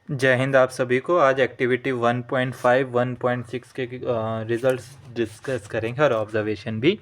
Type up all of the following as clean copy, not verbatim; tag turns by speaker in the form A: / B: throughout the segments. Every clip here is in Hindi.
A: जय हिंद आप सभी को। आज एक्टिविटी 1.5 1.6 के रिजल्ट्स डिस्कस करेंगे और ऑब्जर्वेशन भी।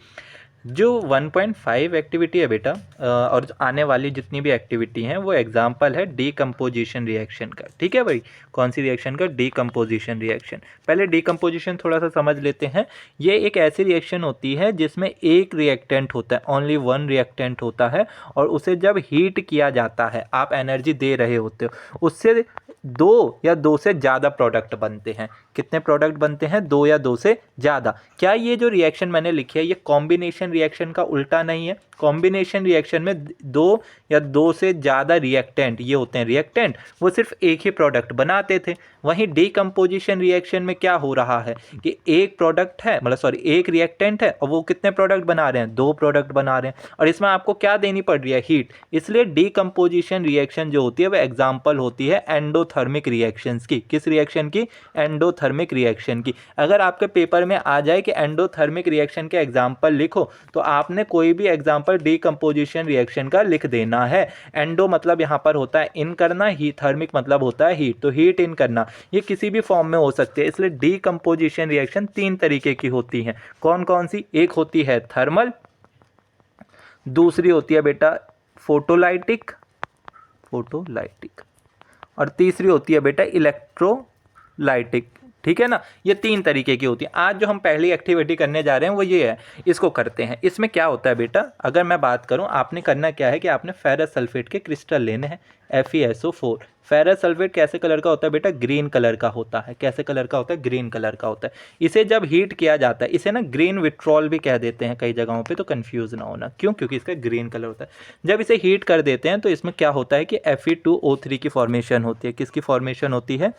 A: जो 1.5 एक्टिविटी है बेटा और आने वाली जितनी भी एक्टिविटी हैं वो एग्जांपल है डीकम्पोजिशन रिएक्शन का। ठीक है भाई, कौन सी रिएक्शन का? Decomposition reaction. पहले डीकम्पोजिशन थोड़ा सा समझ लेते हैं। ये एक ऐसी रिएक्शन होती है जिसमें एक रिएक्टेंट होता है, ओनली वन रिएक्टेंट होता है, और उसे जब हीट किया जाता है, आप एनर्जी दे रहे होते हो, उससे दो या दो से ज़्यादा प्रोडक्ट बनते हैं। कितने प्रोडक्ट बनते हैं? दो या दो से ज़्यादा। क्या ये जो रिएक्शन मैंने लिखी है ये कॉम्बिनेशन रिएक्शन का उल्टा नहीं है? कॉम्बिनेशन रिएक्शन में दो या दो से ज़्यादा रिएक्टेंट, ये होते हैं रिएक्टेंट, वो सिर्फ एक ही प्रोडक्ट बनाते थे। वहीं डीकम्पोजिशन रिएक्शन में क्या हो रहा है कि एक प्रोडक्ट है, मतलब सॉरी एक रिएक्टेंट है, और वो कितने प्रोडक्ट बना रहे हैं? दो प्रोडक्ट बना रहे हैं, और इसमें आपको क्या देनी पड़ रही है? हीट। इसलिए डीकम्पोजिशन रिएक्शन जो होती है वह एग्जाम्पल होती है एंडोथर्मिक रिएक्शंस की। किस रिएक्शन की? एंडोथर्मिक रिएक्शन की। अगर आपके पेपर में आ जाए कि एंडोथर्मिक रिएक्शन के एग्जाम्पल लिखो, तो आपने कोई भी एग्जाम्पल डीकम्पोजिशन रिएक्शन का लिख देना है। एंडो मतलब यहाँ पर होता है इन करना, ही थर्मिक मतलब होता है हीट, तो हीट इन करना। ये किसी भी फॉर्म में हो सकती है, इसलिए डीकम्पोजिशन रिएक्शन तीन तरीके की होती हैं। कौन कौन सी? एक होती है थर्मल, दूसरी होती है बेटा फोटोलाइटिक, और तीसरी होती है बेटा इलेक्ट्रोलाइटिक। ठीक है ना, ये तीन तरीके की होती है। आज जो हम पहली एक्टिविटी करने जा रहे हैं वो ये है, इसको करते हैं। इसमें क्या होता है बेटा, अगर मैं बात करूं, आपने करना क्या है कि आपने फेरस सल्फेट के क्रिस्टल लेने हैं, FeSO4। फेरस सल्फेट कैसे कलर का होता है बेटा? ग्रीन कलर का होता है। कैसे कलर का होता है? ग्रीन कलर का होता है। इसे जब हीट किया जाता है, इसे ना ग्रीन विट्रॉल भी कह देते हैं कई जगहों पे, तो कंफ्यूज ना होना। क्यों? क्योंकि इसका ग्रीन कलर होता है। जब इसे हीट कर देते हैं तो इसमें क्या होता है कि Fe2O3 की फॉर्मेशन होती है। किसकी फॉर्मेशन होती है?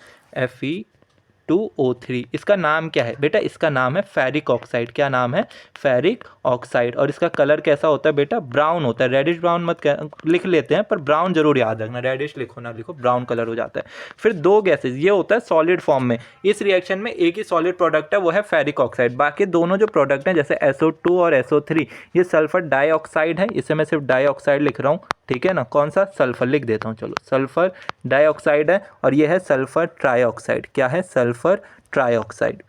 A: Fe2O3। इसका नाम क्या है बेटा? इसका नाम है फेरिक ऑक्साइड। क्या नाम है? Ferric oxide. और इसका कलर कैसा होता है बेटा? ब्राउन होता है। रेडिश ब्राउन मत लिख लेते हैं, पर ब्राउन जरूर याद रखना। रेडिश लिखो ना लिखो, ब्राउन कलर हो जाता है। फिर दो गैसेस, ये होता है सॉलिड फॉर्म में। इस रिएक्शन में एक ही सॉलिड प्रोडक्ट है, वो है फेरिक ऑक्साइड। बाकी दोनों जो प्रोडक्ट हैं जैसे SO2 और SO3, ये सल्फर डाइऑक्साइड है। इसे मैं सिर्फ डाइऑक्साइड लिख रहा हूँ। ठीक है ना, कौन सा? सल्फर लिख देता हूँ। चलो, सल्फर डाइऑक्साइड है, और यह है सल्फर ट्राइऑक्साइड। क्या है? Sulphur trioxide.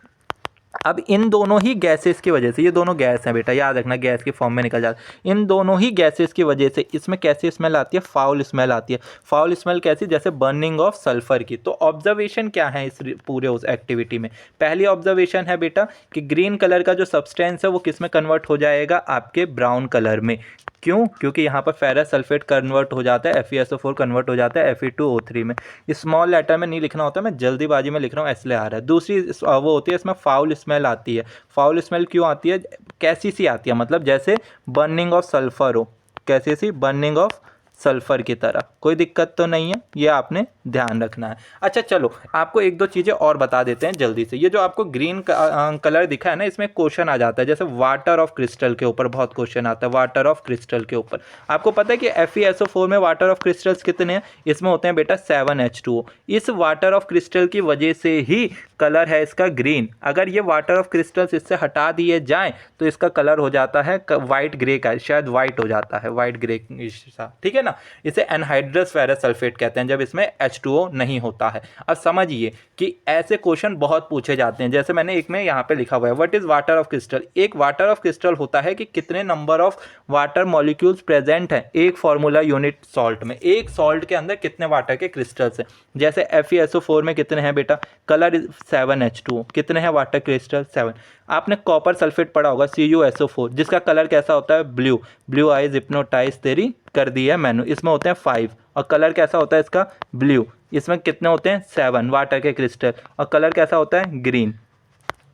A: अब इन दोनों ही गैसेस की वजह से, ये दोनों गैस हैं बेटा, याद रखना, गैस के फॉर्म में निकल जाता है। इन दोनों ही गैसेस की वजह से इसमें कैसी स्मेल आती है? फाउल स्मेल आती है। फाउल स्मेल कैसी? जैसे बर्निंग ऑफ सल्फर की। तो ऑब्जर्वेशन क्या है इस पूरे उस एक्टिविटी में? पहली ऑब्जर्वेशन है बेटा कि ग्रीन कलर का जो सब्सटेंस है वो किस में कन्वर्ट हो जाएगा? आपके ब्राउन कलर में। क्यों? क्योंकि यहाँ पर फेरस सल्फेट कन्वर्ट हो जाता है, FeSO4 कन्वर्ट हो जाता है Fe2O3 में। स्मॉल लेटर में नहीं लिखना होता, मैं जल्दीबाजी में लिख रहा हूँ इसलिए आ रहा है। दूसरी वो होती है, इसमें फाउल स्मेल आती है। फाउल स्मेल क्यों आती है? कैसी सी आती है? मतलब जैसे बर्निंग ऑफ सल्फर हो। कैसी सी? बर्निंग ऑफ सल्फर की तरह। कोई दिक्कत तो नहीं है, ये आपने ध्यान रखना है। अच्छा चलो, आपको एक दो चीज़ें और बता देते हैं जल्दी से। ये जो आपको ग्रीन कलर दिखा है ना, इसमें क्वेश्चन आ जाता है, जैसे वाटर ऑफ क्रिस्टल के ऊपर बहुत क्वेश्चन आता है। वाटर ऑफ क्रिस्टल के ऊपर आपको पता है कि FeSO4 में वाटर ऑफ क्रिस्टल्स कितने हैं? इसमें होते हैं बेटा 7H2O। इस वाटर ऑफ क्रिस्टल की वजह से ही कलर है इसका ग्रीन। अगर ये वाटर ऑफ क्रिस्टल्स इससे हटा दिए जाएं तो इसका कलर हो जाता है वाइट ग्रे का, शायद वाइट हो जाता है, वाइट ग्रे। ठीक है ना, इसे एनहाइड्रस फेरस सल्फेट कहते हैं जब इसमें H2O नहीं होता है। अब समझिए कि ऐसे क्वेश्चन बहुत पूछे जाते हैं। जैसे मैंने एक में यहाँ पे लिखा हुआ है, what is water of crystal. एक वाटर ऑफ क्रिस्टल होता है कि कितने number of water molecules present हैं एक फॉर्मूला यूनिट सॉल्ट में। एक सॉल्ट के अंदर कितने वाटर के क्रिस्टल्स हैं? जैसे FeSO4 में कितने हैं बेटा? Colour 7H2O। कितने हैं वाटर क्रिस्टल? 7। आपने कॉपर सल्फेट पढ़ा होगा, CuSO4, जिसका कलर कैसा होता है? ब्लू। ब्लू आइज हिप्नोटाइज तेरी कर दी है मैंने। इसमें होते हैं 5, और कलर कैसा होता है इसका? ब्लू। इसमें कितने होते हैं? 7 वाटर के क्रिस्टल, और कलर कैसा होता है? ग्रीन।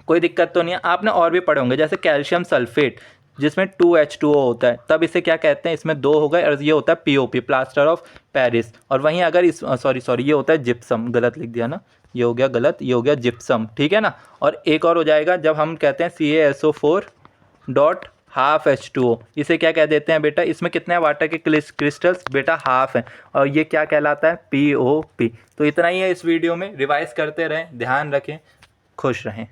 A: कोई दिक्कत तो नहीं है। आपने और भी पढ़े होंगे, जैसे कैल्शियम सल्फेट जिसमें 2H2O होता है, तब इसे क्या कहते हैं? इसमें 2 हो गए, और ये होता है POP, प्लास्टर ऑफ पेरिस। और वहीं अगर इस सॉरी ये होता है जिप्सम, गलत लिख दिया ना, ये हो गया गलत, ये हो गया जिप्सम। ठीक है ना। और एक और हो जाएगा जब हम कहते हैं CaSO4 डॉट हाफ H2O, इसे क्या कह देते हैं बेटा? इसमें कितने वाटर के क्रिस्टल्स बेटा? हाफ है, और ये क्या कहलाता है? POP। तो इतना ही है इस वीडियो में। रिवाइज करते रहें, ध्यान रखें, खुश रहें।